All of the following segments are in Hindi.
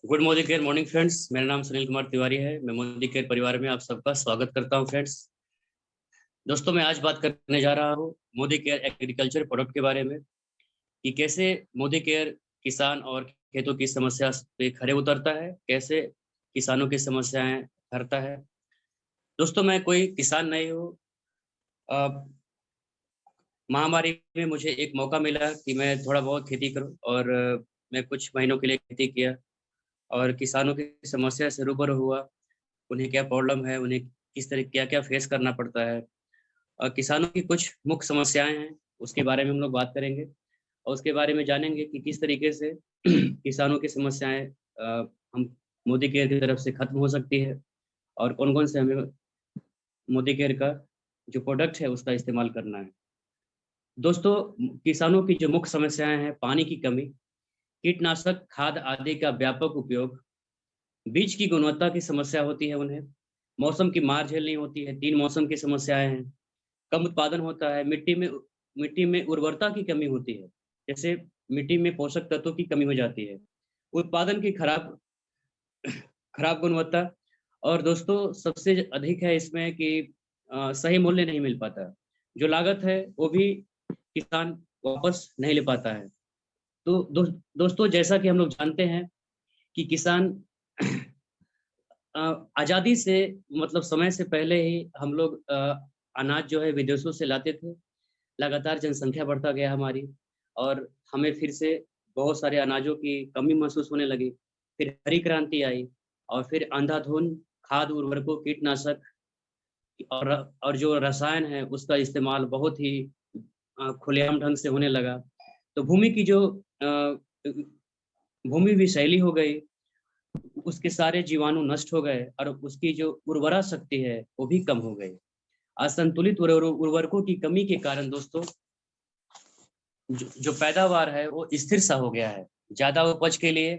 Good Modi care morning friends. मेरा नाम सुनील कुमार तिवारी है। मैं मोदी केयर परिवार में आप सबका स्वागत करता हूं फ्रेंड्स। दोस्तों, मैं आज बात करने जा रहा हूं मोदी केयर एग्रीकल्चर प्रोडक्ट के बारे में कि कैसे मोदी केयर किसान और खेतों की समस्या पे खरे उतरता है, कैसे किसानों की समस्याएं हरता है। दोस्तों, मैं कोई किसान नहीं हूँ। अ, महामारी में मुझे एक मौका मिला कि मैं थोड़ा बहुत खेती करूं और मैं कुछ महीनों के लिए खेती किया और किसानों की समस्या से रूबरू हुआ। उन्हें क्या प्रॉब्लम है, उन्हें किस तरह क्या-क्या फेस करना पड़ता है। किसानों की कुछ मुख्य समस्याएँ हैं, उसके बारे में हम लोग बात करेंगे और उसके बारे में जानेंगे कि किस तरीके से किसानों की समस्याएँ हम मोदी केयर की तरफ से खत्म हो सकती है और कौन-कौन से हमें मोदी केयर का जो प्रोडक्ट है उसका इस्तेमाल करना है। दोस्तों, किसानों की जो मुख्य समस्याएँ हैं, पानी की कमी, कीटनाशक, खाद आदि का व्यापक उपयोग, बीज की गुणवत्ता की समस्या होती है उन्हें, मौसम की मार झेलनी होती है, 3 मौसम की समस्याएँ हैं। कम उत्पादन होता है, मिट्टी में उर्वरता की कमी होती है। जैसे मिट्टी में पोषक तत्वों की कमी हो जाती है। उत्पादन की खराब खराब गुणवत्ता और दोस्तों सबसे अधिक है इसमें कि सही मूल्य नहीं मिल पाता। जो लागत है वो भी किसान वापस नहीं ले पाता है। तो दोस्तों, जैसा कि हम लोग जानते हैं कि किसान अ, आज़ादी से मतलब समय से पहले ही हम लोग अनाज जो है विदेशों से लाते थे। लगातार जनसंख्या बढ़ता गया हमारी और हमें फिर से बहुत सारे अनाजों की कमी महसूस होने लगी। फिर हरी क्रांति आई और फिर अंधाधुंध खाद, उर्वरकों, कीटनाशक और जो रसायन है उसका इस्तेमाल बहुत ही खुलेआम ढंग से होने लगा। तो भूमि की जो भूमि विषैली हो गई, उसके सारे जीवाणु नष्ट हो गए और उसकी जो उर्वरा शक्ति है वो भी कम हो गई। असंतुलित उर्वरकों की कमी के कारण दोस्तों जो पैदावार है वो स्थिर सा हो गया है। ज़्यादा उपज के लिए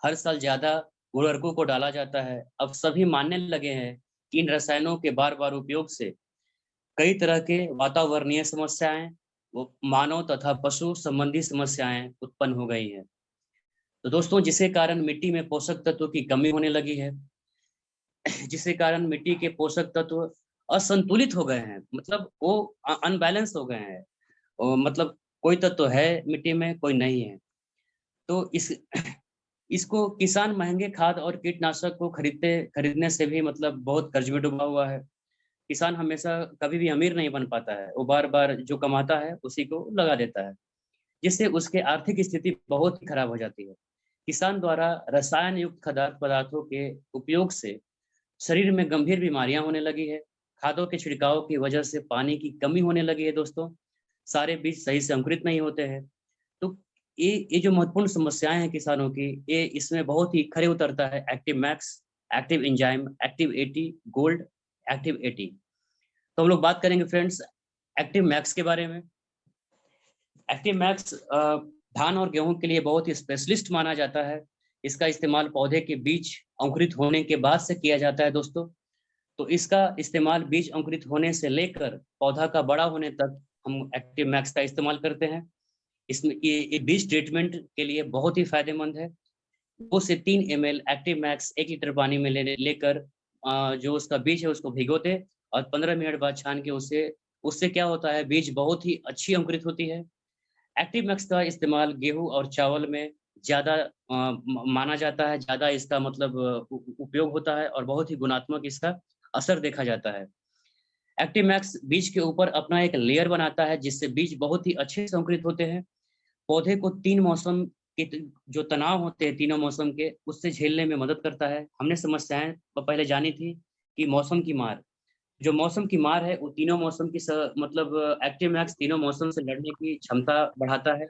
हर साल ज़्यादा उर्वरकों को डाला जाता है। अब सभी मानने लगे हैं कि इन रसायनों के बार-बार उपयोग से कई तरह के वातावरणीय समस्याएँ, वो मानव तथा पशु संबंधी समस्याएँ उत्पन्न हो गई हैं। तो दोस्तों, जिसके कारण मिट्टी में पोषक तत्वों की कमी होने लगी है, जिसके कारण मिट्टी के पोषक तत्व असंतुलित हो गए हैं। मतलब वो अनबैलेंस हो गए हैं। मतलब कोई तत्व है मिट्टी में, कोई नहीं है। तो इसको किसान महँगे खाद और कीटनाशक को खरीदने से भी मतलब बहुत कर्ज में डूबा हुआ है। किसान हमेशा कभी भी अमीर नहीं बन पाता है, वो बार-बार जो कमाता है उसी को लगा देता है, जिससे उसकी आर्थिक स्थिति बहुत ही खराब हो जाती है। किसान द्वारा रसायन युक्त पदार्थों के उपयोग से शरीर में गंभीर बीमारियाँ होने लगी है। खादों के छिड़काव की वजह से पानी की कमी होने लगी है दोस्तों। सारे बीज सही से अंकुरित नहीं होते हैं। तो ये जो महत्वपूर्ण समस्याएँ हैं किसानों की, ये इसमें बहुत ही खरे उतरता है active max, active enzyme, active 80 gold, active 80। तो हम लोग बात करेंगे फ्रेंड्स एक्टिव मैक्स के बारे में। एक्टिव मैक्स धान और गेहूँ के लिए बहुत ही स्पेशलिस्ट माना जाता है। इसका इस्तेमाल पौधे के बीज अंकुरित होने के बाद से किया जाता है दोस्तों। तो इसका इस्तेमाल बीज अंकुरित होने से लेकर पौधा का बड़ा होने तक हम एक्टिव मैक्स का इस्तेमाल करते हैं। इसमें ये बीज ट्रीटमेंट के लिए बहुत ही फ़ायदेमंद है। 2 से 3 एमएल एक्टिव मैक्स 1 लीटर पानी में लेकर जो उसका बीज है उसको भिगो दें और 15 मिनट बाद छान के उसे उससे क्या होता है बीज बहुत ही अच्छी अंकुरित होती है। एक्टिव मैक्स का इस्तेमाल गेहूँ और चावल में ज़्यादा माना जाता है, ज़्यादा इसका मतलब उपयोग होता है और बहुत ही गुणात्मक इसका असर देखा जाता है। एक्टिव मैक्स बीज के ऊपर अपना एक लेयर बनाता है जिससे बीज बहुत ही अच्छे से अंकुरित होते हैं। पौधे को 3 मौसम के जो तनाव होते हैं तीनों मौसम के, उससे झेलने में मदद करता है। हमने समस्याएँ पहले जानी थी कि मौसम की मार, जो मौसम की मार है वो तीनों मौसम की मतलब एक्टिव मैक्स तीनों मौसम से लड़ने की क्षमता बढ़ाता है।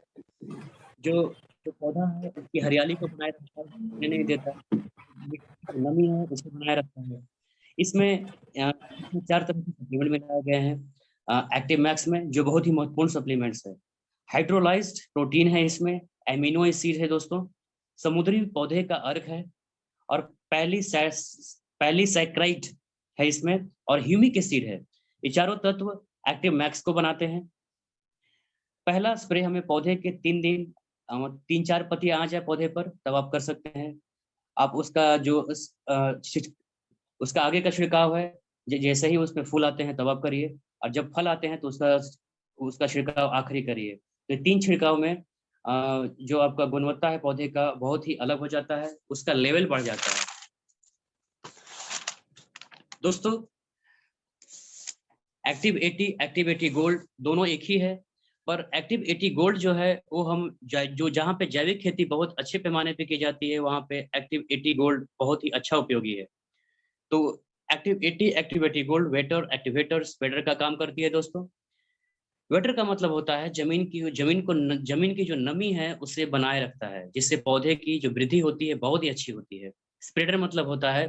जो जो पौधा है उसकी हरियाली को बनाए रखता है, सूखने नहीं देता। मिट्टी की जो नमी है उसे बनाए रखता है। इसमें 4 तरह के सप्लीमेंट मिलाए गए हैं एक्टिव मैक्स में जो बहुत ही महत्वपूर्ण सप्लीमेंट्स है। हाइड्रोलाइज़्ड प्रोटीन है इसमें, एमिनो एसिड है दोस्तों, समुद्री पौधे का अर्क है और पॉलीसैकेराइड है इसमें और ह्यूमिक एसिड है। ये चारों तत्व एक्टिव मैक्स को बनाते हैं। पहला स्प्रे हमें पौधे के 3 दिन 3-4 पत्तियाँ आ जाए पौधे पर तब आप कर सकते हैं। आप उसका जो उसका आगे का छिड़काव है, जैसे ही उसमें फूल आते हैं तब आप करिए, और जब फल आते हैं तो उसका उसका छिड़काव आखिरी करिए। तो 3 छिड़काव में जो आपका गुणवत्ता है पौधे का बहुत ही अलग हो जाता है, उसका लेवल बढ़ जाता है। दोस्तों, एक्टिव 80, एक्टिव 80 गोल्ड दोनों एक ही है, पर एक्टिव 80 गोल्ड जो है वो हम जो जहाँ पे जैविक खेती बहुत अच्छे पैमाने पे की जाती है, वहाँ पे एक्टिव 80 गोल्ड बहुत ही अच्छा उपयोगी है। तो active 80, active 80 gold waiter activator spreader का काम करती है दोस्तों। वेटर का मतलब होता है जमीन की जो नमी है उसे बनाए रखता है, जिससे पौधे की जो वृद्धि होती है बहुत ही अच्छी होती है। स्प्रेडर मतलब होता है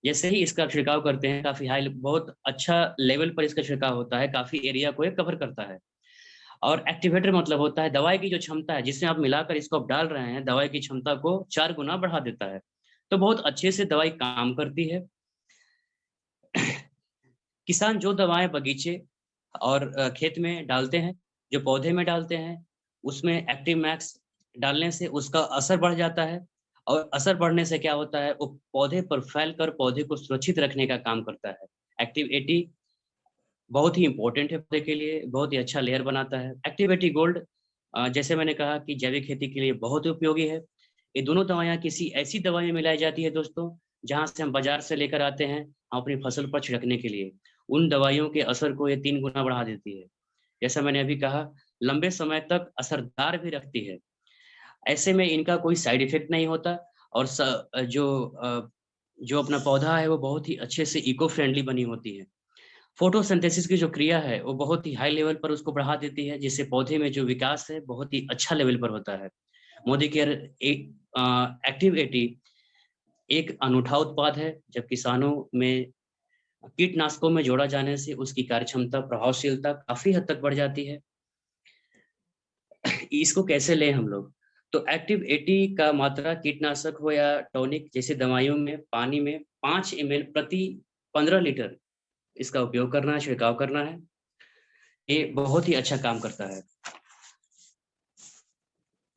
जैसे ही इसका छिड़काव करते हैं, काफी हाई बहुत अच्छा लेवल पर इसका छिड़काव होता है, काफी एरिया को ये कवर करता है। और एक्टिवेटर मतलब होता है दवाई की जो क्षमता है, जिसमें आप मिलाकर इसको आप डाल रहे हैं, दवाई की क्षमता को 4 गुना बढ़ा देता है। तो बहुत अच्छे से दवाई काम करती है। किसान जो दवाएं बगीचे और खेत में डालते हैं, जो पौधे में डालते हैं, उसमें एक्टिव मैक्स डालने से उसका असर बढ़ जाता है। और असर बढ़ने से क्या होता है, वो पौधे पर फैल कर पौधे को सुरक्षित रखने का काम करता है। एक्टिव 80 बहुत ही इंपॉर्टेंट है पौधे के लिए, बहुत ही अच्छा लेयर बनाता है। एक्टिव 80 गोल्ड जैसे मैंने कहा कि जैविक खेती के लिए बहुत ही उपयोगी है। ये दोनों दवाइयाँ किसी ऐसी दवाई में मिलाई जाती है दोस्तों, जहाँ से हम बाजार से लेकर आते हैं अपनी फसल पर छिड़कने के लिए। उन दवाइयों के असर को ये 3 गुना बढ़ा देती है। जैसा मैंने अभी कहा, लंबे समय तक असरदार भी रखती है। ऐसे में इनका कोई साइड इफेक्ट नहीं होता, और जो अपना पौधा है वो बहुत ही अच्छे से इको फ्रेंडली बनी होती है। फोटोसिंथेसिस की जो क्रिया है वो बहुत ही हाई लेवल पर उसको बढ़ा देती है, जिससे पौधे में जो विकास है बहुत ही अच्छा लेवल पर होता है। मोदी केयर एक एक्टिव 80 एक अनूठा उत्पाद है, जब किसानों में कीटनाशकों में जोड़ा जाने से उसकी कार्यक्षमता प्रभावशीलता काफी हद तक बढ़ जाती है। इसको कैसे लें हम लोग? तो एक्टिव 80 का मात्रा कीटनाशक हो या टॉनिक जैसे दवाइयों में पानी में 5 ml प्रति 15 लीटर इसका उपयोग करना है, छिड़काव करना है। ये बहुत ही अच्छा काम करता है।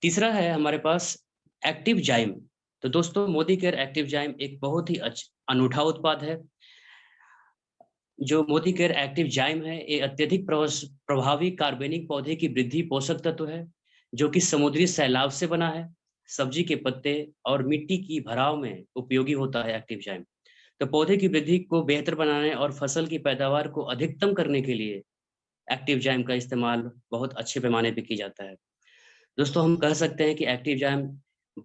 तीसरा है हमारे पास एक्टिव जाइम। तो दोस्तों, मोदी केयर एक्टिव जाइम एक बहुत ही अनूठा उत्पाद है। जो मोदी केयर एक्टिव जाइम है, ये अत्यधिक प्रभावी कार्बनिक पौधे की वृद्धि पोषक तत्व है, जो कि समुद्री सैलाब से बना है। सब्जी के पत्ते और मिट्टी की भराव में उपयोगी होता है एक्टिव जाइम। तो पौधे की वृद्धि को बेहतर बनाने और फसल की पैदावार को अधिकतम करने के लिए एक्टिव जाइम का इस्तेमाल बहुत अच्छे पैमाने पे किया जाता है। दोस्तों, हम कह सकते हैं कि एक्टिव जाइम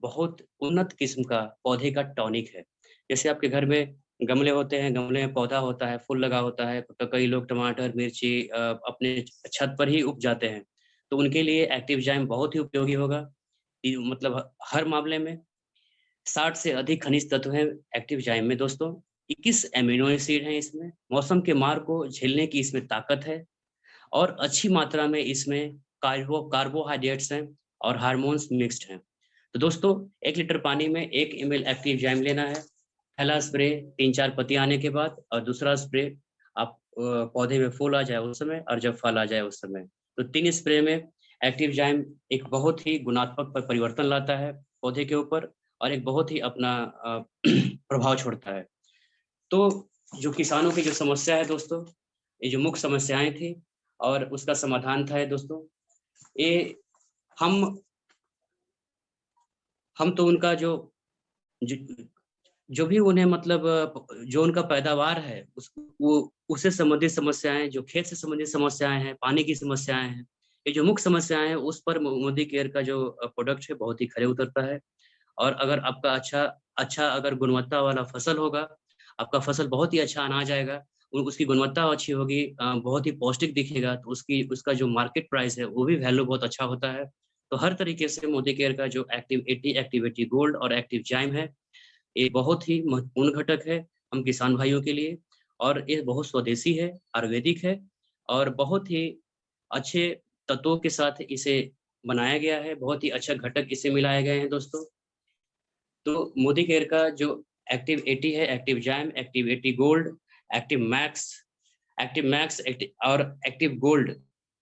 बहुत उन्नत किस्म का पौधे का टॉनिक है। जैसे आपके घर में गमले होते हैं, गमले में पौधा होता है, फूल लगा होता है, तो कई लोग टमाटर, मिर्ची अपने छत पर ही उग जाते हैं, तो उनके लिए एक्टिव जाइम बहुत ही उपयोगी होगा। मतलब हर मामले में 60 से अधिक खनिज तत्व हैं एक्टिव जाइम में दोस्तों। 21 एमिनो एसिड हैं इसमें, मौसम के मार को झेलने की इसमें ताकत है, और अच्छी मात्रा में इसमें कार्बोहाइड्रेट्स हैं और हार्मोन्स मिक्स्ड हैं। तो दोस्तों, 1 लीटर पानी में 1 ml एक्टिव जाइम लेना है। पहला स्प्रे 3-4 पत्ती आने के बाद, और दूसरा स्प्रे आप पौधे में फूल आ जाए उस समय, और जब फल आ जाए उस समय। तो 3 स्प्रे में एक्टिव जाइम एक बहुत ही गुणात्मक परिवर्तन लाता है पौधे के ऊपर, और एक बहुत ही अपना प्रभाव छोड़ता है। तो जो किसानों की जो समस्या है दोस्तों, ये जो मुख्य समस्याएं थी और उसका समाधान था दोस्तों, ये हम हम तो उनका जो जो भी उन्हें मतलब जो उनका पैदावार है वो उससे संबंधित समस्याएं, जो खेत से संबंधित समस्याएं हैं, पानी की समस्याएं हैं, ये जो मुख्य समस्याएं हैं उस पर मोदी केयर का जो प्रोडक्ट है बहुत ही खरे उतरता है। और अगर आपका अच्छा अच्छा अगर गुणवत्ता वाला फसल होगा, आपका फसल बहुत ही अच्छा अनाज आएगा, उसकी गुणवत्ता अच्छी होगी, बहुत ही पौष्टिक दिखेगा, तो उसका जो मार्केट प्राइस है वो भी वैल्यू बहुत अच्छा होता है। तो हर तरीके से मोदी केयर का जो एक्टिव 80, एक्टिविटी गोल्ड और एक्टिव जाइम है, ये बहुत ही महत्वपूर्ण घटक है हम किसान भाइयों के लिए। और ये बहुत स्वदेशी है, आयुर्वेदिक है, और बहुत ही अच्छे तत्वों के साथ इसे बनाया गया है, बहुत ही अच्छा घटक इसे मिलाए गए हैं दोस्तों। तो मोदी केयर का जो एक्टिव 80 है, active jam, active 80 gold, active max और एक्टिव गोल्ड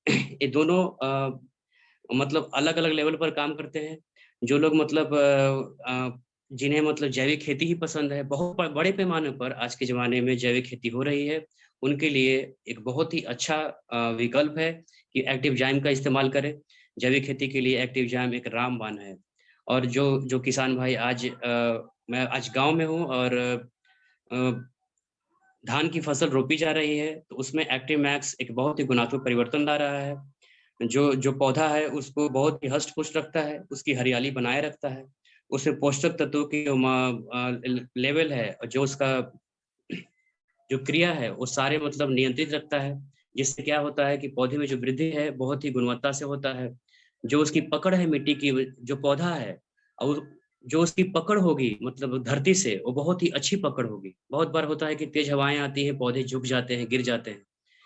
ये दोनों मतलब अलग अलग लेवल पर काम करते हैं। जो लोग मतलब जिन्हें मतलब जैविक खेती ही पसंद है, बहुत बड़े पैमाने पर आज के ज़माने में जैविक खेती हो रही है, उनके लिए एक बहुत ही अच्छा विकल्प है कि एक्टिव जाइम का इस्तेमाल करें। जैविक खेती के लिए एक्टिव जाइम एक रामबाण है। और जो जो किसान भाई आज मैं आज गाँव में हूँ और अ, धान की फसल रोपी जा रही है, तो उसमें एक्टिव मैक्स एक बहुत ही गुणात्मक परिवर्तन ला रहा है। जो जो पौधा है उसको बहुत ही हष्ट-पुष्ट रखता है, उसकी हरियाली बनाए रखता है, उसमें पोषक तत्वों की जो लेवल है, जो उसका जो क्रिया है, वो सारे मतलब नियंत्रित रखता है, जिससे क्या होता है कि पौधे में जो वृद्धि है, बहुत ही गुणवत्ता से होता है। जो उसकी पकड़ है मिट्टी की, जो पौधा है और जो उसकी पकड़ होगी मतलब धरती से, वो बहुत ही अच्छी पकड़ होगी। बहुत बार होता है कि तेज़ हवाएँ आती हैं, पौधे झुक जाते हैं, गिर जाते हैं।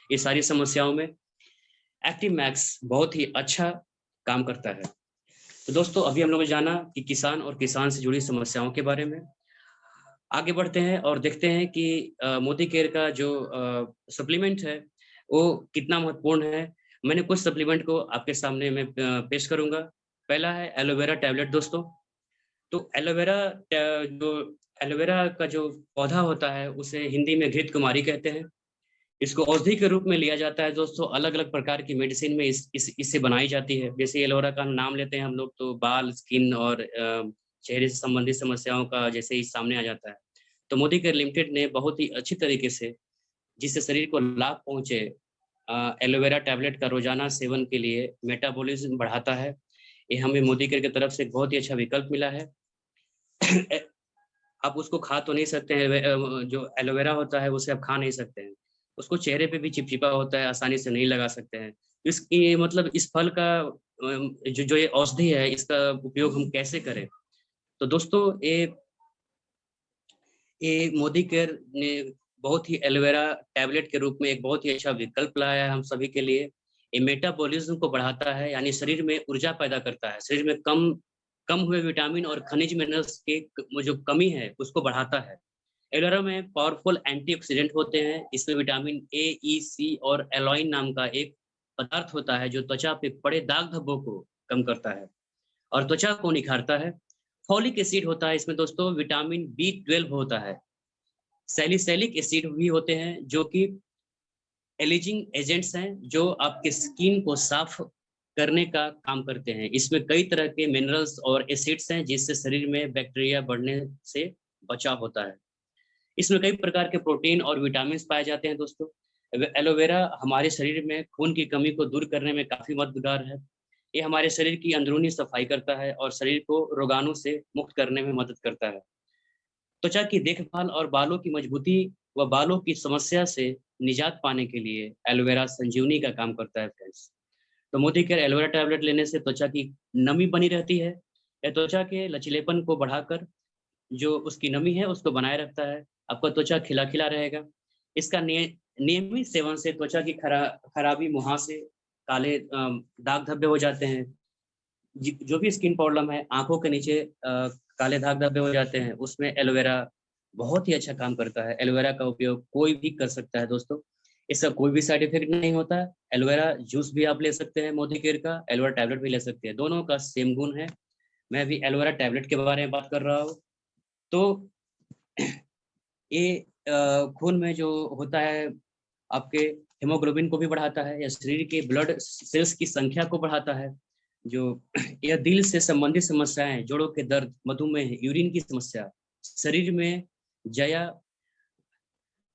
ये सारी समस्याओं में एक्टिव मैक्स बहुत ही अच्छा काम करता है। तो दोस्तों, अभी हम लोगों ने जाना कि किसान और किसान से जुड़ी समस्याओं के बारे में। आगे बढ़ते हैं और देखते हैं कि मोदी केयर का जो सप्लीमेंट है, वो कितना महत्वपूर्ण है। मैंने कुछ सप्लीमेंट को आपके सामने मैं पेश करूँगा। पहला है एलोवेरा टैबलेट दोस्तों। तो जो एलोवेरा का जो पौधा होता है, उसे हिंदी में घृत कुमारी कहते हैं। इसको औषधि के रूप में लिया जाता है दोस्तों, अलग-अलग प्रकार की मेडिसिन में इससे बनाई जाती है। जैसे एलोवेरा का नाम लेते हैं हम लोग तो बाल, स्किन और चेहरे से संबंधित समस्याओं का जैसे ही सामने आ जाता है। तो मोदी केयर लिमिटेड ने बहुत ही अच्छी तरीके से जिससे शरीर को लाभ पहुँचे एलोवेरा टैबलेट का रोज़ाना सेवन के लिए मेटाबॉलिज़्म बढ़ाता है। ये हमें मोदी केयर की तरफ से एक बहुत ही अच्छा विकल्प मिला है। ए आप उसको खा तो नहीं सकते हैं जो एलोवेरा होता है उसे आप खा नहीं सकते हैं। उसको चेहरे पे भी चिपचिपा होता है, आसानी से नहीं लगा सकते हैं। इसकी मतलब इस फल का जो जो ये औषधि है इसका उपयोग हम कैसे करें? तो दोस्तों ये मोदी केयर ने बहुत ही एलोवेरा टैबलेट के रूप में एक बहुत ही अच्छा विकल्प लाया है हम सभी के लिए। ये मेटाबॉलिज़्म को बढ़ाता है यानी शरीर में ऊर्जा पैदा करता है। शरीर में कम कम हुए विटामिन और खनिज मिनरल्स की जो कमी है उसको बढ़ाता है। एलोवेरा में पावरफुल एंटीऑक्सीडेंट होते हैं। इसमें विटामिन ए, ई, सी और एलॉइन नाम का एक पदार्थ होता है जो त्वचा पे पड़े दाग धब्बों को कम करता है और त्वचा को निखारता है। फॉलिक एसिड होता है इसमें दोस्तों, विटामिन बी 12 होता है। सैलिसिलिक एसिड भी होते हैं जो कि एलिजिंग एजेंट्स हैं जो आपके स्किन को साफ करने का काम करते हैं। इसमें कई तरह के मिनरल्स और एसिड्स हैं जिससे शरीर में बैक्टीरिया बढ़ने से बचाव होता है। इसमें कई प्रकार के प्रोटीन और विटामिन्स पाए जाते हैं दोस्तों। एलोवेरा हमारे शरीर में खून की कमी को दूर करने में काफ़ी मददगार है। ये हमारे शरीर की अंदरूनी सफाई करता है और शरीर को रोगाणु से मुक्त करने में मदद करता है। त्वचा की देखभाल और बालों की मजबूती व बालों की समस्या से निजात पाने के लिए एलोवेरा संजीवनी का काम करता है फ्रेंड्स। तो मोदी केयर एलोवेरा टैबलेट लेने से त्वचा की नमी बनी रहती है। यह त्वचा के लचीलेपन को बढ़ाकर जो उसकी नमी है उसको बनाए रखता है। आपका त्वचा खिला-खिला रहेगा। इसका नियमित सेवन से त्वचा की खराबी, मुहासे, काले दाग धब्बे हो जाते हैं। जो भी स्किन प्रॉब्लम है, आँखों के नीचे काले दाग धब्बे हो जाते हैं, उसमें एलोवेरा बहुत ही अच्छा काम करता है। एलोवेरा का उपयोग कोई भी कर सकता है दोस्तों। इसका कोई भी साइड इफ़ेक्ट नहीं होता है। एलोवेरा जूस भी आप ले सकते हैं मोदी केयर का, एलोवेरा टैबलेट भी ले सकते हैं। दोनों का सेम गुण है। मैं अभी एलोवेरा टैबलेट के बारे में बात कर रहा हूँ। तो ये खून में जो होता है आपके हीमोग्लोबिन को भी बढ़ाता है या शरीर के ब्लड सेल्स की संख्या को बढ़ाता है। जो यह दिल से संबंधित समस्याएँ, जोड़ों के दर्द, मधुमेह, यूरिन की समस्या, शरीर में जया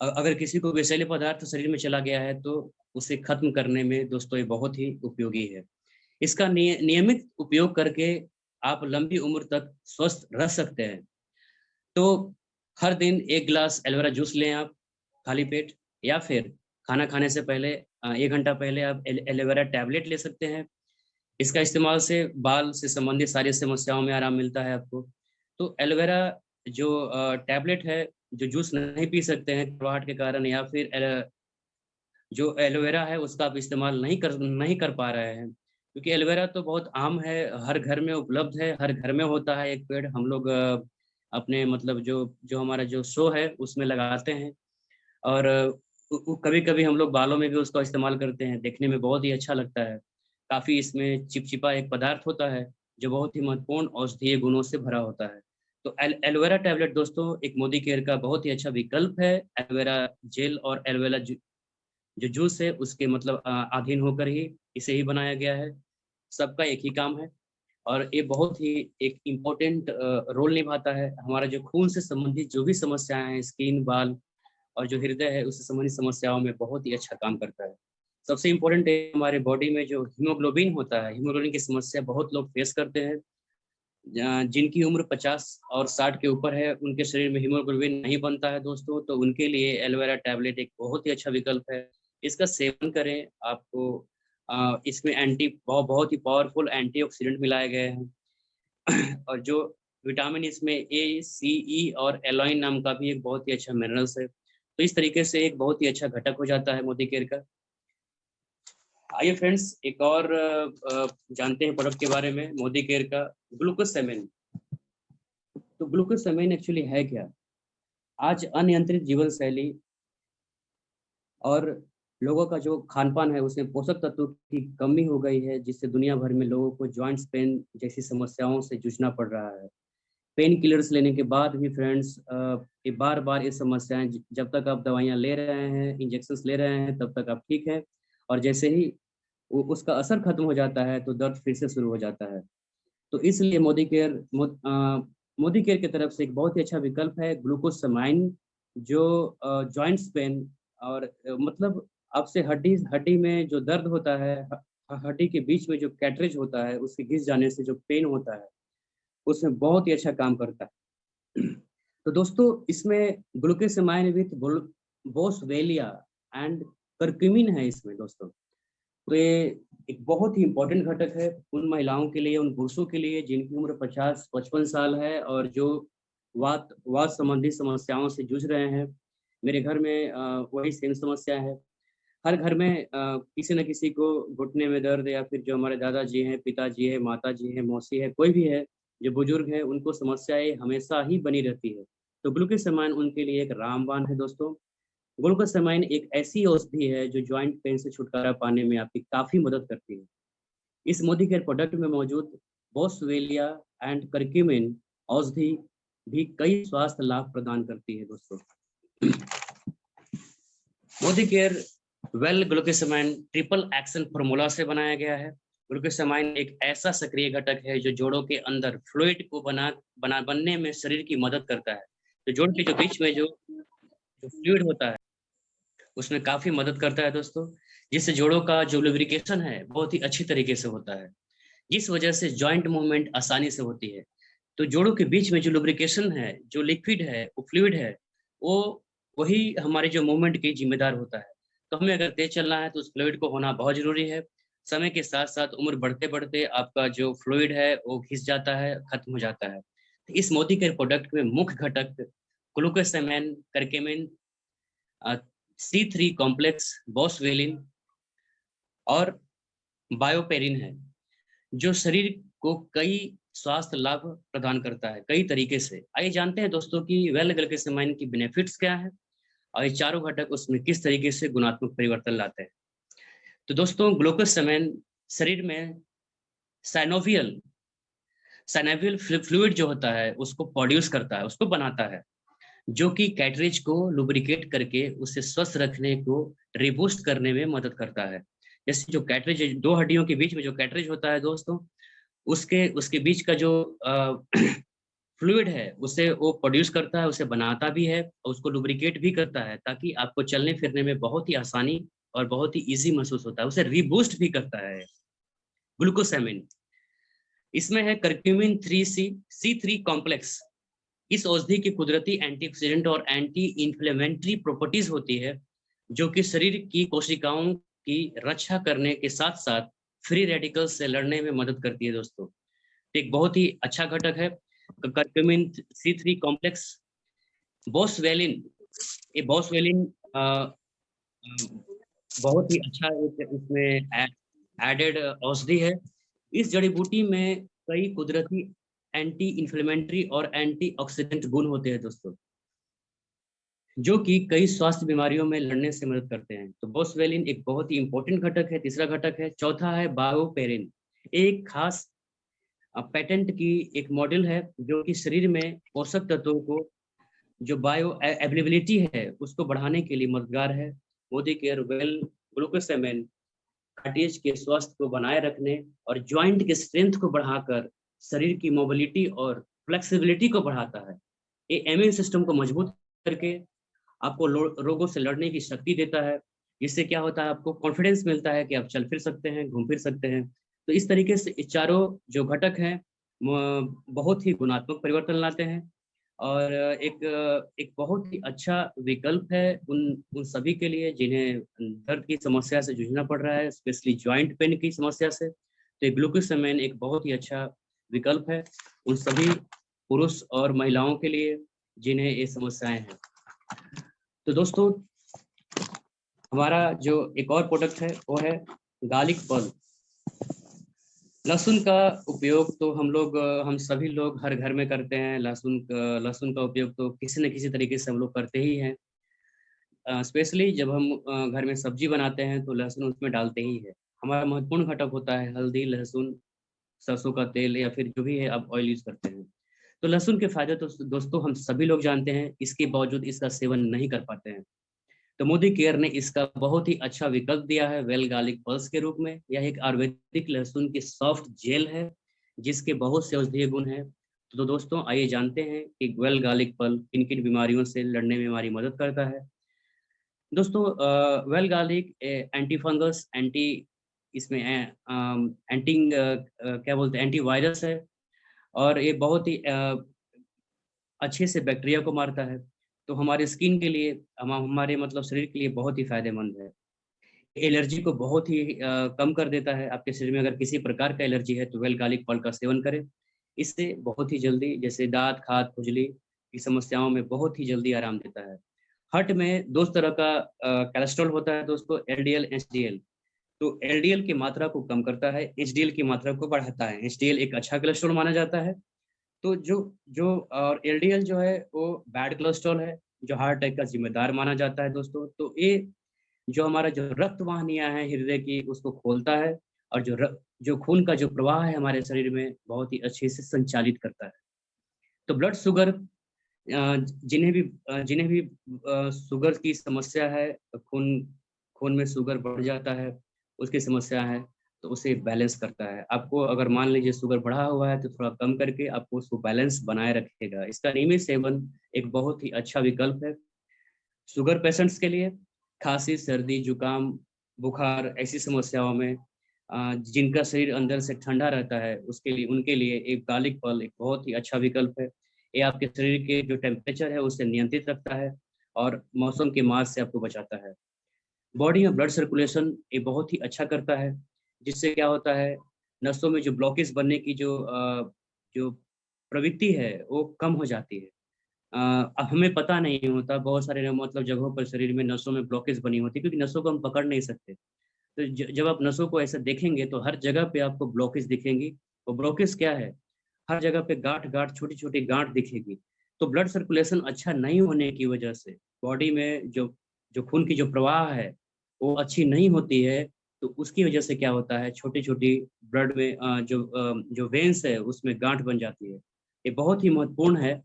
अगर किसी को विषैले पदार्थ शरीर में चला गया है तो उसे खत्म करने में दोस्तों ये बहुत ही उपयोगी है। इसका नियमित उपयोग करके आप लंबी उम्र तक स्वस्थ रह सकते हैं। तो हर दिन 1 ग्लास एलोवेरा जूस लें आप खाली पेट या फिर खाना खाने से पहले 1 घंटा पहले आप एलोवेरा टैबलेट ले सकते हैं। इसका इस्तेमाल से बाल से संबंधित सारी समस्याओं में आराम मिलता है आपको। तो एलोवेरा जो टैबलेट है, जो जूस नहीं पी सकते हैं घबराहट के कारण या फिर जो एलोवेरा है उसका आप इस्तेमाल नहीं कर पा रहे हैं, क्योंकि एलोवेरा तो बहुत आम है, हर घर में उपलब्ध है, हर घर में होता है एक पेड़। हम लोग अपने मतलब जो जो हमारा जो शो है उसमें लगाते हैं और कभी-कभी हम लोग बालों में भी उसका इस्तेमाल करते हैं, देखने में बहुत ही अच्छा लगता है। काफ़ी इसमें चिपचिपा एक पदार्थ होता है, जो बहुत ही महत्वपूर्ण औषधीय गुणों से भरा होता है। तो एलोवेरा टैबलेट दोस्तों एक मोदी केयर का बहुत ही अच्छा विकल्प है। एलोवेरा जेल और एलोवेरा जो जूस है उसके मतलब अधीन होकर ही इसे ही बनाया गया है। सबका एक ही काम है और ये बहुत ही एक इम्पोर्टेंट रोल निभाता है। हमारा जो खून से संबंधित जो भी समस्याएं हैं, स्किन, बाल और जो हृदय है उससे संबंधित समस्याओं में बहुत ही अच्छा काम करता है। सबसे इम्पोर्टेंट है हमारे बॉडी में जो हीमोग्लोबिन होता है, हीमोग्लोबिन की समस्या बहुत लोग फेस करते हैं। जिनकी उम्र 50 और 60 के ऊपर है उनके शरीर में हीमोग्लोबिन नहीं बनता है दोस्तों, तो उनके लिए एलोवेरा टैबलेट एक बहुत ही अच्छा विकल्प है। इसका सेवन करें। आपको इसमें बहुत ही पावरफुल एंटीऑक्सीडेंट मिलाए गए हैं और जो विटामिन इसमें ए, सी, ई और एलोइन नाम का भी एक बहुत ही अच्छा मिनरल्स है। तो इस तरीके से एक बहुत ही अच्छा घटक हो जाता है मोदी केयर का। आइए फ्रेंड्स एक और जानते हैं प्रोडक्ट के बारे में, मोदी केयर का ग्लूकोसामाइन। तो ग्लूकोसामाइन एक्चुअली है क्या? आज अनियंत्रित जीवन शैली और लोगों का जो खान-पान है उसमें पोषक तत्वों की कमी हो गई है, जिससे दुनिया भर में लोगों को जॉइंट्स पेन जैसी समस्याओं से जूझना पड़ रहा है। पेन किलर्स लेने के बाद भी फ्रेंड्स ये बार-बार ये समस्याएं जब तक आप दवाइयाँ ले रहे हैं, इंजेक्शंस ले रहे हैं तब तक आप ठीक हैं और जैसे ही उसका असर खत्म हो जाता है तो दर्द फिर से शुरू हो जाता है। तो इसलिए मोदी केयर की तरफ से एक बहुत ही अच्छा विकल्प है ग्लूकोसामाइन, जो जॉइंट्स पेन और मतलब आपसे हड्डी हड्डी में जो दर्द होता है, हड्डी के बीच में जो कैटरेज होता है उसके घिस जाने से जो पेन होता है उसमें बहुत ही अच्छा काम करता है। तो दोस्तों इसमें ग्लूकोसामाइन विथ बोसवेलिया एंड करक्यूमिन है इसमें दोस्तों। तो ये एक बहुत ही इम्पोर्टेंट घटक है उन महिलाओं के लिए, उन पुरुषों के लिए जिनकी उम्र 50-55 साल है और जो वात वात संबंधी समस्याओं से जूझ रहे हैं। मेरे घर में वही सेम समस्या है। हर घर में किसी न किसी को घुटने में दर्द या फिर जो हमारे दादाजी हैं, पिताजी हैं, माताजी हैं, मौसी है, कोई भी है जो बुजुर्ग है उनको समस्याएं हमेशा ही बनी रहती है। तो ग्लूकोसामाइन उनके लिए एक रामबाण है दोस्तों। ग्लूकोसामाइन एक ऐसी औषधि है जो जॉइंट पेन से छुटकारा पाने में आपकी काफी मदद करती है। इस मोदी केयर प्रोडक्ट में मौजूद बोसवेलिया एंड करक्यूमिन औषधि भी कई स्वास्थ्य लाभ प्रदान करती है दोस्तों। Modi care well glucosamine triple action formula से बनाया गया है। ग्लूकोसामाइन एक ऐसा सक्रिय घटक है जो जोड़ों के अंदर फ्लूइड को बनने में शरीर की मदद करता है। तो जोड़ के जो बीच में जो फ्लूइड होता है उसमें काफी मदद करता है दोस्तों, जिससे जोड़ों का जो लुब्रिकेशन है बहुत ही अच्छी तरीके से होता है, जिस वजह से जॉइंट मूवमेंट आसानी से होती है। तो जोड़ों के बीच में जो लुब्रिकेशन है, जो लिक्विड है, वो फ्लूइड है, वो वही हमारे जो मूवमेंट की जिम्मेदार होता है। तो हमें अगर तेज चलना है तो उस फ्लूइड को होना बहुत जरूरी है। समय के साथ साथ उम्र बढ़ते बढ़ते आपका जो फ्लूइड है वो घिस जाता है, खत्म हो जाता है। तो इस मोदी केयर प्रोडक्ट में मुख्य घटक ग्लूकोसामाइन, करक्यूमिन, C3 कॉम्प्लेक्स, बोसवेलिन और बायोपेरिन है, जो शरीर को कई स्वास्थ्य लाभ प्रदान करता है कई तरीके से। आइए जानते हैं दोस्तों कि वेल ग्लूकोसामाइन की बेनिफिट्स क्या है और ये चारों घटक उसमें किस तरीके से गुणात्मक परिवर्तन लाते हैं। तो दोस्तों ग्लूकोसामाइन शरीर में साइनोवियल साइनोवियल फ्लूइड जो होता है उसको प्रोड्यूस करता है, उसको बनाता है, जो कि कैटरेज को लुब्रिकेट करके उसे स्वस्थ रखने को रिबूस्ट करने में मदद करता है। जैसे जो कैटरेज दो हड्डियों के बीच में जो कैटरेज होता है दोस्तों, उसके उसके बीच का जो फ्लूइड है उसे वो प्रोड्यूस करता है, उसे बनाता भी है और उसको लुब्रिकेट भी करता है, ताकि आपको चलने फिरने में बहुत ही आसानी और बहुत ही ईजी महसूस होता है। उसे रीबूस्ट भी करता है ग्लूकोसामाइन। इसमें है करक्यूमिन 3C C3 कॉम्प्लेक्स। इस औषधि की कुदरती एंटीऑक्सीडेंट और एंटी इन्फ्लेमेटरी प्रॉपर्टीज होती है, जो कि शरीर की कोशिकाओं की रक्षा करने के साथ साथ फ्री रेडिकल्स से लड़ने में मदद करती है दोस्तों। एक बहुत ही अच्छा घटक है करक्यूमिन C3 कॉम्प्लेक्स। बोसवेलिन, ये बोसवेलिन बहुत ही अच्छा इसमें एडेड औषधि है। इस जड़ी बूटी में कई कुदरती एंटी इन्फ्लेमेटरी और एंटी ऑक्सीडेंट गुण होते हैं दोस्तों, जो कि कई स्वास्थ्य बीमारियों में लड़ने से मदद करते हैं। तो बोसवेलिन एक बहुत ही इंपॉर्टेंट घटक है। तीसरा घटक है, चौथा है बायोपेरिन। एक खास पेटेंट की एक मॉडल है जो कि शरीर में पोषक तत्वों को जो बायो अवेलेबिलिटी है उसको बढ़ाने के लिए मददगार है। Modi care well glucosamine cartilage के स्वास्थ्य को बनाए रखने और ज्वाइंट के स्ट्रेंथ को बढ़ाकर शरीर की मोबिलिटी और फ्लेक्सिबिलिटी को बढ़ाता है। ये इम्यून सिस्टम को मजबूत करके आपको रोगों से लड़ने की शक्ति देता है, जिससे क्या होता है आपको कॉन्फिडेंस मिलता है कि आप चल फिर सकते हैं, घूम फिर सकते हैं। तो इस तरीके से ये चारों जो घटक हैं बहुत ही गुणात्मक परिवर्तन लाते हैं और एक बहुत ही अच्छा विकल्प है उन उन सभी के लिए जिन्हें दर्द की समस्या से जूझना पड़ रहा है, स्पेशली जॉइंट पेन की समस्या से। तो ग्लूकोसामाइन एक बहुत ही अच्छा विकल्प है उन सभी पुरुष और महिलाओं के लिए जिन्हें ये समस्याएं हैं। तो दोस्तों हमारा जो एक और प्रोडक्ट है वो है गार्लिक पर्ल। लहसुन का उपयोग तो हम सभी लोग हर घर में करते हैं। लहसुन का उपयोग तो किसी न किसी तरीके से हम लोग करते ही हैं। स्पेशली जब हम घर में सब्जी बनाते हैं तो लहसुन उसमें डालते ही है। हमारा महत्वपूर्ण घटक होता है हल्दी, लहसुन, सरसों का तेल या फिर जो भी है आप ऑयल यूज करते हैं। तो लहसुन के फायदे तो दोस्तों हम सभी लोग जानते हैं, इसके बावजूद इसका सेवन नहीं कर पाते हैं। तो मोदी केयर ने इसका बहुत ही अच्छा विकल्प दिया है वेल गार्लिक पल्स के रूप में। यह एक आयुर्वेदिक लहसुन की सॉफ्ट जेल है जिसके बहुत से औषधीय गुण हैं। तो दोस्तों आइए जानते हैं कि वेल गार्लिक पल किन किन बीमारियों से लड़ने में हमारी मदद करता है। दोस्तों well garlic anti fungus, anti इसमें एंटी क्या बोलते हैं एंटीवायरस है और ये बहुत ही अच्छे से बैक्टीरिया को मारता है। तो हमारे स्किन के लिए हमारे मतलब शरीर के लिए बहुत ही फायदेमंद है। एलर्जी को बहुत ही कम कर देता है। आपके शरीर में अगर किसी प्रकार का एलर्जी है तो वेल गार्लिक पल्प का सेवन करें। इससे बहुत ही जल्दी जैसे दांत, खाज, खुजली की समस्याओं में बहुत ही जल्दी आराम देता है। हार्ट में दो तरह का कोलेस्ट्रॉल होता है दोस्तों, एलडीएल, एचडीएल। तो एलडीएल की मात्रा को कम करता है, एचडीएल की मात्रा को बढ़ाता है। एचडीएल एक अच्छा कोलेस्ट्रॉल माना जाता है। तो जो जो और एलडीएल जो है वो बैड कोलेस्ट्रॉल है जो हार्ट अटैक का जिम्मेदार माना जाता है दोस्तों। तो ये जो हमारा जो रक्त वाहिनियां हैं हृदय की उसको खोलता है और जो खून का जो प्रवाह है हमारे शरीर में बहुत ही अच्छे से संचालित करता है। तो ब्लड शुगर जिन्हें भी शुगर की समस्या है, खून खून में शुगर बढ़ जाता है, उसकी समस्या है, तो उसे बैलेंस करता है। आपको अगर मान लीजिए शुगर बढ़ा हुआ है तो थोड़ा कम करके आपको उसको बैलेंस बनाए रखेगा। इसका नियमित सेवन एक बहुत ही अच्छा विकल्प है शुगर पेशेंट्स के लिए। खांसी, सर्दी, जुकाम, बुखार ऐसी समस्याओं में जिनका शरीर अंदर से ठंडा रहता है उसके लिए उनके लिए एक गार्लिक पर्ल एक बहुत ही अच्छा विकल्प है। ये आपके शरीर के जो टेम्परेचर है उसे नियंत्रित रखता है और मौसम के मार से आपको बचाता है। बॉडी में ब्लड सर्कुलेशन ये बहुत ही अच्छा करता है, जिससे क्या होता है नसों में जो ब्लॉकेज बनने की जो प्रवृत्ति है वो कम हो जाती है। अब हमें पता नहीं होता बहुत सारे मतलब जगहों पर शरीर में नसों में ब्लॉकेज बनी होती है क्योंकि नसों को हम पकड़ नहीं सकते। तो जब आप नसों को ऐसे देखेंगे तो हर जगह पे आपको ब्लॉकेज दिखेंगी। वो ब्लॉकेज क्या है, हर जगह पे गांठ गांठ छोटी छोटी गांठ दिखेगी। तो ब्लड सर्कुलेशन अच्छा नहीं होने की वजह से बॉडी में जो जो खून की जो प्रवाह है वो अच्छी नहीं होती है। तो उसकी वजह से क्या होता है छोटी छोटी ब्लड में जो वेन्स है उसमें गांठ बन जाती है। ये बहुत ही महत्वपूर्ण है।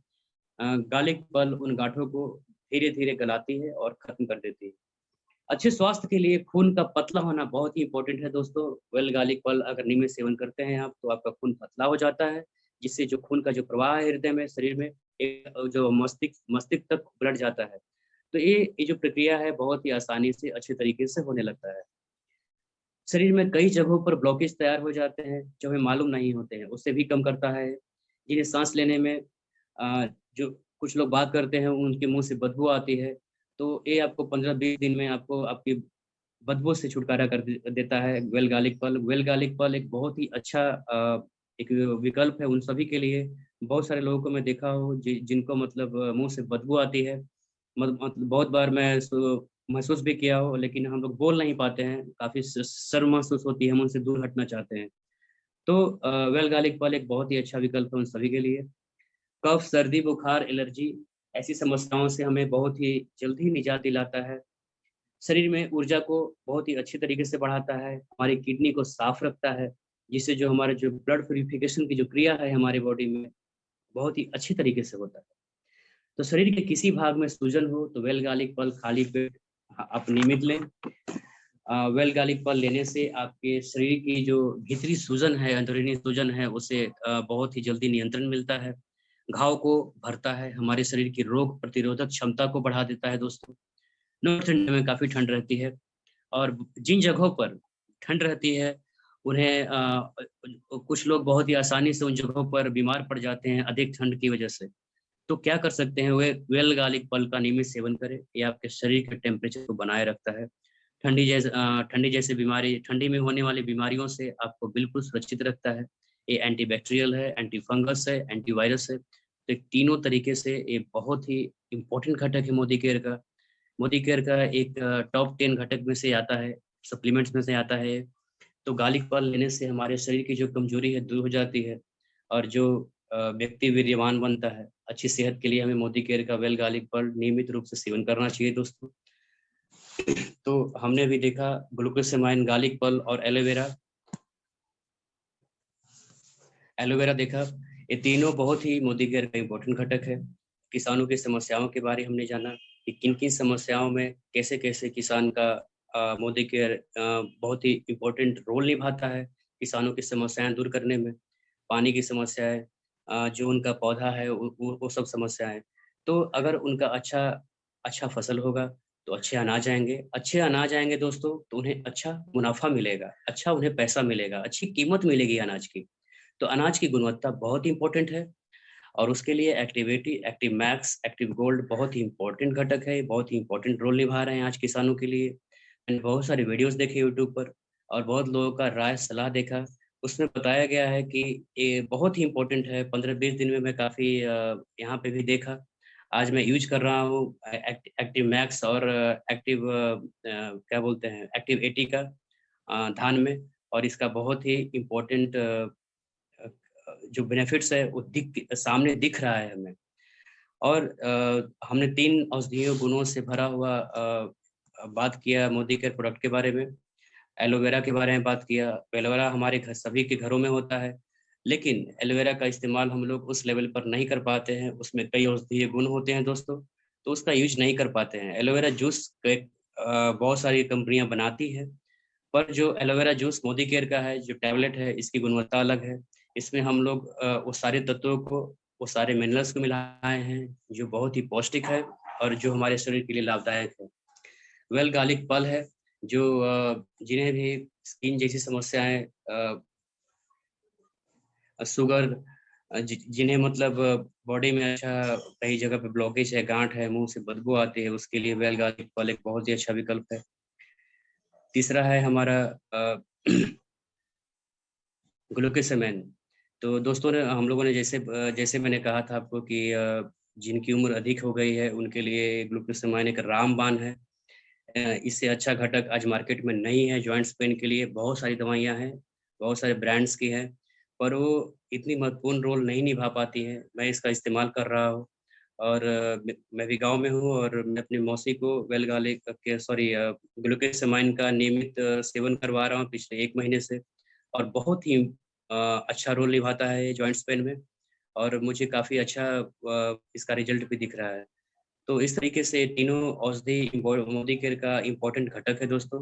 गार्लिक पर्ल उन गांठों को धीरे धीरे गलाती है और खत्म कर देती है। अच्छे स्वास्थ्य के लिए खून का पतला होना बहुत ही इंपॉर्टेंट है दोस्तों। वेल गार्लिक पर्ल अगर नियमित सेवन करते हैं आप तो आपका खून पतला हो जाता है, जिससे जो खून का जो प्रवाह है हृदय में, शरीर में, एक जो मस्तिष्क तक ब्लड जाता है। तो ये जो प्रक्रिया है बहुत ही आसानी से अच्छे तरीके से होने लगता है। शरीर में कई जगहों पर ब्लॉकेज तैयार हो जाते हैं जो हमें मालूम नहीं होते हैं, उससे भी कम करता है। जिन्हें सांस लेने में जो कुछ लोग बात करते हैं उनके मुंह से बदबू आती है, तो ये आपको 15-20 दिन में आपको आपकी बदबू से छुटकारा देता है well garlic pearl. Well garlic pearl एक बहुत ही अच्छा एक विकल्प है उन सभी के लिए। बहुत सारे लोगों को मैं देखा हूँ जिनको मतलब मुंह से बदबू आती है। मतलब बहुत बार मैं महसूस भी किया हो, लेकिन हम लोग बोल नहीं पाते हैं, काफी शर्म महसूस होती है, हम उनसे दूर हटना चाहते हैं। तो वेल गार्लिक पर्ल एक बहुत ही अच्छा विकल्प है उन सभी के लिए। कफ, सर्दी, बुखार, एलर्जी ऐसी समस्याओं से हमें बहुत ही जल्दी निजात दिलाता है। शरीर में ऊर्जा को बहुत ही अच्छी तरीके से बढ़ाता है, हमारी किडनी को साफ रखता है, जिससे जो हमारे जो ब्लड प्यूरिफिकेशन की जो क्रिया है हमारे बॉडी में बहुत ही अच्छी तरीके से होता है। तो शरीर के किसी भाग में सूजन हो तो वेल गार्लिक पल खाली पेट आप नियमित लें। वेल गार्लिक पल लेने से आपके शरीर की जो भीतरी सूजन है, अंदरूनी सूजन है, उसे बहुत ही जल्दी नियंत्रण मिलता है। घाव को भरता है, हमारे शरीर की रोग प्रतिरोधक क्षमता को बढ़ा देता है दोस्तों। नॉर्थ इंडिया में काफ़ी ठंड रहती है और जिन जगहों पर ठंड रहती है उन्हें कुछ लोग बहुत ही आसानी से उन जगहों पर बीमार पड़ जाते हैं अधिक ठंड की वजह से। तो क्या कर सकते हैं वे वेल गार्लिक पल का नियमित सेवन करें। ये आपके शरीर के टेम्परेचर को बनाए रखता है। ठंडी जैसे बीमारी, ठंडी में होने वाली बीमारियों से आपको बिल्कुल सुरक्षित रखता है। ये एंटीबैक्टीरियल है, एंटी फंगस है, एंटीवायरस है। तो तीनों तरीके से ये बहुत ही इम्पोर्टेंट घटक है मोदी केयर का। मोदी केयर का एक टॉप 10 घटक में से आता है, सप्लीमेंट्स में से आता है। तो गार्लिक पर्ल लेने से हमारे शरीर की जो कमजोरी है दूर हो जाती है और जो व्यक्ति वीर्यवान बनता है। अच्छी सेहत के लिए हमें मोदी केयर का वेल गार्लिक पर्ल नियमित रूप से सेवन करना चाहिए दोस्तों। तो हमने भी देखा ग्लूकोसामाइन, गार्लिक पर्ल और एलोवेरा देखा। ये तीनों बहुत ही मोदी केयर का इम्पोर्टेंट घटक है। किसानों की समस्याओं के बारे हमने जाना कि किन किन समस्याओं में कैसे कैसे किसान का मोदी केयर बहुत ही इम्पोर्टेंट रोल निभाता है किसानों की समस्याएं दूर करने में। पानी की समस्याएं, जो उनका पौधा है वो सब समस्याएं। तो अगर उनका अच्छा अच्छा फसल होगा तो अच्छे अनाज आएंगे दोस्तों, तो उन्हें अच्छा मुनाफा मिलेगा, अच्छा उन्हें पैसा मिलेगा, अच्छी कीमत मिलेगी अनाज की। तो अनाज की गुणवत्ता बहुत इंपॉर्टेंट है और उसके लिए activity, active max, active gold बहुत ही इंपॉर्टेंट घटक है, बहुत ही इंपॉर्टेंट रोल निभा रहे हैं आज किसानों के लिए। मैंने बहुत सारे वीडियोस देखे यूट्यूब पर और बहुत लोगों का राय सलाह देखा। उसमें बताया गया है कि ये बहुत ही इंपॉर्टेंट है। 15-20 दिन में मैं काफ़ी यहाँ पे भी देखा। आज मैं यूज कर रहा हूँ एक्टिव मैक्स और एक्टिव क्या बोलते हैं, एक्टिव 80 का धान में। और इसका बहुत ही इम्पोर्टेंट जो बेनिफिट्स है वो सामने दिख रहा है हमें। और हमने 3 औषधीय गुणों से भरा हुआ बात किया मोदी केयर प्रोडक्ट के बारे में। एलोवेरा के बारे में बात किया। एलोवेरा हमारे घर सभी के घरों में होता है, लेकिन एलोवेरा का इस्तेमाल हम लोग उस लेवल पर नहीं कर पाते हैं। उसमें कई औषधीय गुण होते हैं दोस्तों, तो उसका यूज नहीं कर पाते हैं। एलोवेरा जूस बहुत सारी कंपनियां बनाती है, पर जो एलोवेरा जूस मोदी केयर का है, जो टैबलेट है, इसकी गुणवत्ता अलग है। इसमें हम लोग वो सारे तत्वों को, वो सारे मिनरल्स को मिलाए हैं जो बहुत ही पौष्टिक है और जो हमारे शरीर के लिए लाभदायक है। वेल गार्लिक पल है जो जिन्हें भी स्किन जैसी समस्याएं, शुगर, जिन्हें मतलब बॉडी में अच्छा कई जगह पे ब्लॉकेज है, गांठ है, मुंह से बदबू आती है, उसके लिए वेल गार्लिक पल एक बहुत ही अच्छा विकल्प है। तीसरा है हमारा ग्लूकोसामाइन। तो दोस्तों ने हम लोगों ने जैसे मैंने कहा था आपको कि जिनकी उम्र अधिक हो गई है उनके लिए ग्लूकोसामाइन एक रामबाण है। इससे अच्छा घटक आज मार्केट में नहीं है। जॉइंट्स पेन के लिए बहुत सारी दवाइयाँ हैं, बहुत सारे ब्रांड्स की हैं, पर वो इतनी महत्वपूर्ण रोल नहीं निभा पाती है। मैं इसका इस्तेमाल कर रहा हूँ और मैं भी गाँव में हूँ और मैं अपनी मौसी को ग्लूकोसामाइन का नियमित सेवन करवा रहा हूँ पिछले 1 महीने से। और बहुत ही अच्छा रोल निभाता है ये जॉइंट्स पेन में और मुझे काफ़ी अच्छा इसका रिजल्ट भी दिख रहा है। तो इस तरीके से तीनों औषधि मोदी केयर का इम्पोर्टेंट घटक है दोस्तों।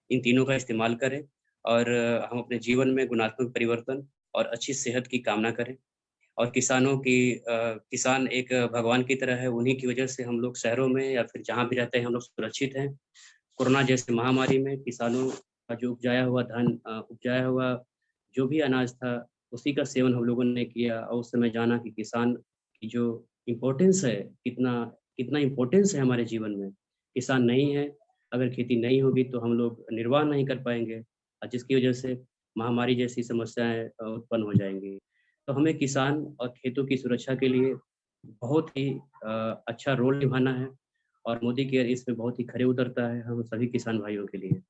इन तीनों का इस्तेमाल करें और हम अपने जीवन में गुणात्मक परिवर्तन और अच्छी सेहत की कामना करें। और किसान एक भगवान की तरह है, उन्हीं की वजह से हम लोग शहरों में या फिर जहाँ भी रहते हैं हम लोग सुरक्षित हैं। कोरोना जैसे महामारी में किसानों का जो उपजाया हुआ जो भी अनाज था, उसी का सेवन हम लोगों ने किया और उस समय जाना कि किसान की जो इम्पोर्टेंस है, कितना कितना इम्पोर्टेंस है हमारे जीवन में। किसान नहीं है, अगर खेती नहीं होगी तो हम लोग निर्वाह नहीं कर पाएंगे और जिसकी वजह से महामारी जैसी समस्याएं उत्पन्न हो जाएंगी। तो हमें किसान और खेतों की सुरक्षा के लिए बहुत ही अच्छा रोल निभाना है और मोदी केयर इसमें बहुत ही खरे उतरता है हम सभी किसान भाइयों के लिए।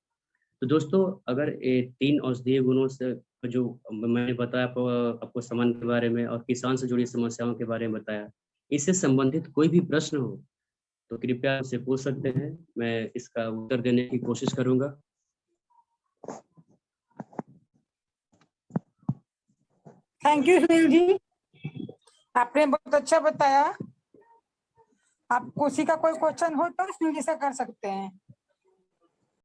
तो दोस्तों, अगर ये 3 औषधीय गुणों से जो मैंने बताया आपको सामान के बारे में और किसान से जुड़ी समस्याओं के बारे में बताया, इससे संबंधित कोई भी प्रश्न हो तो कृपया मुझसे पूछ सकते हैं, मैं इसका उत्तर देने की कोशिश करूंगा। थैंक यू सुनील जी, आपने बहुत अच्छा बताया। आप उसी का कोई क्वेश्चन हो तो सुनील जी से कर सकते हैं।